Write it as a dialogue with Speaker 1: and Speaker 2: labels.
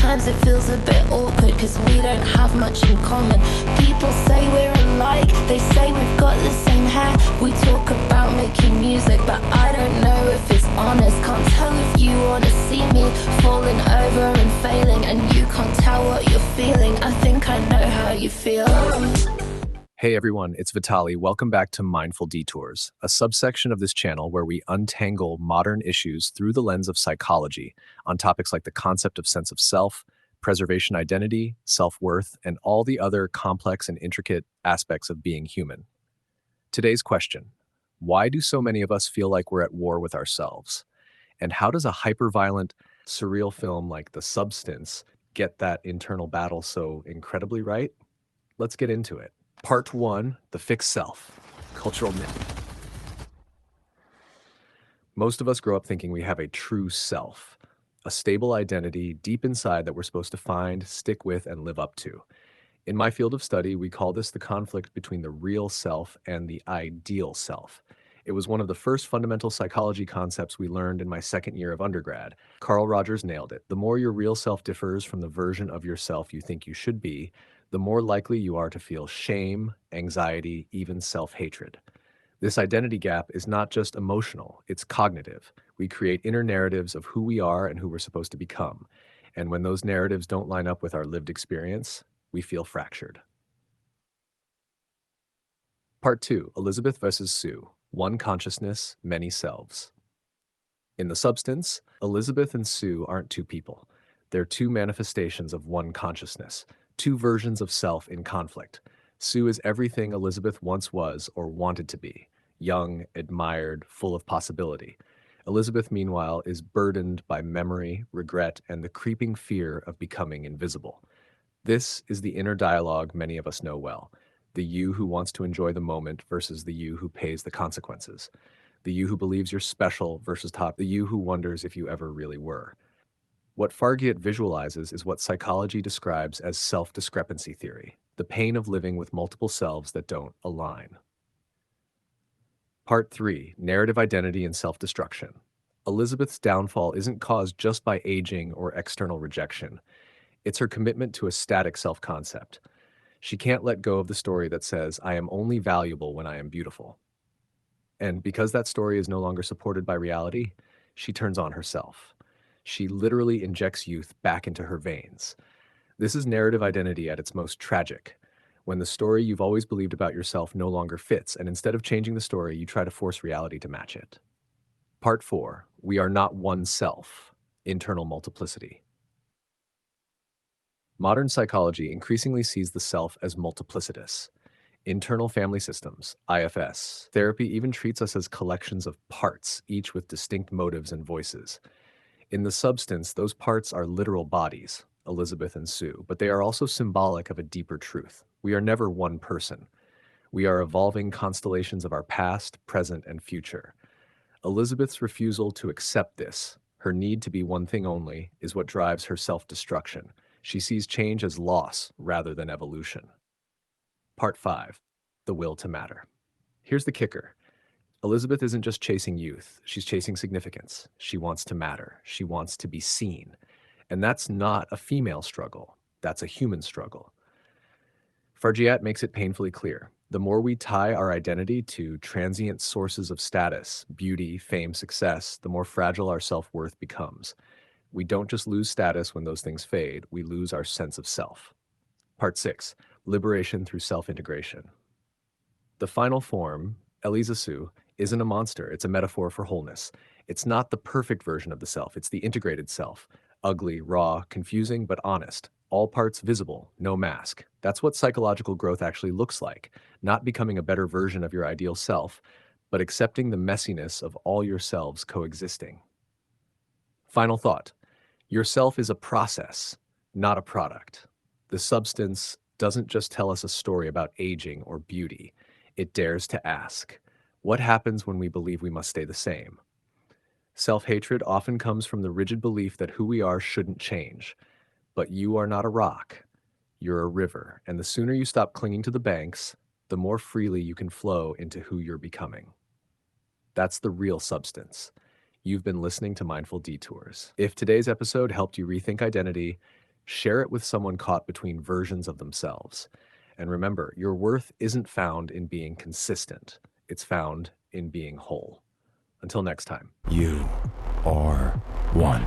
Speaker 1: Sometimes it feels a bit awkward cause we don't have much in common. People say we're alike, they say we've got the same hair. We talk about making music, but I don't know if it's honest. Can't tell if you wanna see me falling over and failing, and you can't tell what you're feeling. I think I know how you feel.
Speaker 2: Hey everyone, it's Vitali. Welcome back to Mindful Detours, a subsection of this channel where we untangle modern issues through the lens of psychology on topics like the concept of sense of self, preservation identity, self-worth, and all the other complex and intricate aspects of being human. Today's question: why do so many of us feel like we're at war with ourselves? And how does a hyper-violent, surreal film like The Substance get that internal battle so incredibly right? Let's get into it. Part 1, the fixed self, cultural myth. Most of us grow up thinking we have a true self, a stable identity deep inside that we're supposed to find, stick with, and live up to. In my field of study, we call this the conflict between the real self and the ideal self. It was one of the first fundamental psychology concepts we learned in my second year of undergrad. Carl Rogers nailed it. The more your real self differs from the version of yourself you think you should be, the more likely you are to feel shame, anxiety, even self-hatred. This identity gap is not just emotional, it's cognitive. We create inner narratives of who we are and who we're supposed to become. And when those narratives don't line up with our lived experience, we feel fractured. Part 2, Elizabeth versus Sue. One consciousness, many selves. In The Substance, Elizabeth and Sue aren't two people. They're two manifestations of one consciousness, two versions of self in conflict. Sue is everything Elizabeth once was or wanted to be: young, admired, full of possibility. Elizabeth, meanwhile, is burdened by memory, regret, and the creeping fear of becoming invisible. This is the inner dialogue many of us know well: the you who wants to enjoy the moment versus the you who pays the consequences. The you who believes you're special versus the you who wonders if you ever really were. What Fargiat visualizes is what psychology describes as self-discrepancy theory, the pain of living with multiple selves that don't align. Part 3, Narrative Identity and Self-Destruction. Elizabeth's downfall isn't caused just by aging or external rejection. It's her commitment to a static self-concept. She can't let go of the story that says, "I am only valuable when I am beautiful." And because that story is no longer supported by reality, she turns on herself. She literally injects youth back into her veins. This is narrative identity at its most tragic, when the story you've always believed about yourself no longer fits, and instead of changing the story, you try to force reality to match it. Part 4, We Are Not One Self, Internal Multiplicity. Modern psychology increasingly sees the self as multiplicitous. Internal family systems, IFS. Therapy even treats us as collections of parts, each with distinct motives and voices. In The Substance, those parts are literal bodies, Elizabeth and Sue, but they are also symbolic of a deeper truth. We are never one person. We are evolving constellations of our past, present, and future. Elizabeth's refusal to accept this, her need to be one thing only, is what drives her self-destruction. She sees change as loss rather than evolution. Part 5, The Will to Matter. Here's the kicker. Elizabeth isn't just chasing youth, she's chasing significance. She wants to matter. She wants to be seen. And that's not a female struggle. That's a human struggle. Fargiat makes it painfully clear. The more we tie our identity to transient sources of status, beauty, fame, success, the more fragile our self-worth becomes. We don't just lose status when those things fade, we lose our sense of self. Part 6, Liberation through Self-Integration. The final form, Eliza Sue, isn't a monster, it's a metaphor for wholeness. It's not the perfect version of the self, it's the integrated self. Ugly, raw, confusing, but honest. All parts visible, no mask. That's what psychological growth actually looks like. Not becoming a better version of your ideal self, but accepting the messiness of all yourselves coexisting. Final thought. Yourself is a process, not a product. The Substance doesn't just tell us a story about aging or beauty. It dares to ask, what happens when we believe we must stay the same? Self-hatred often comes from the rigid belief that who we are shouldn't change. But you are not a rock. You're a river, and the sooner you stop clinging to the banks, the more freely you can flow into who you're becoming. That's the real substance. You've been listening to Mindful Detours. If today's episode helped you rethink identity, Share it with someone caught between versions of themselves. And remember, your worth isn't found in being consistent, it's found in being whole. Until next time.
Speaker 3: You are one.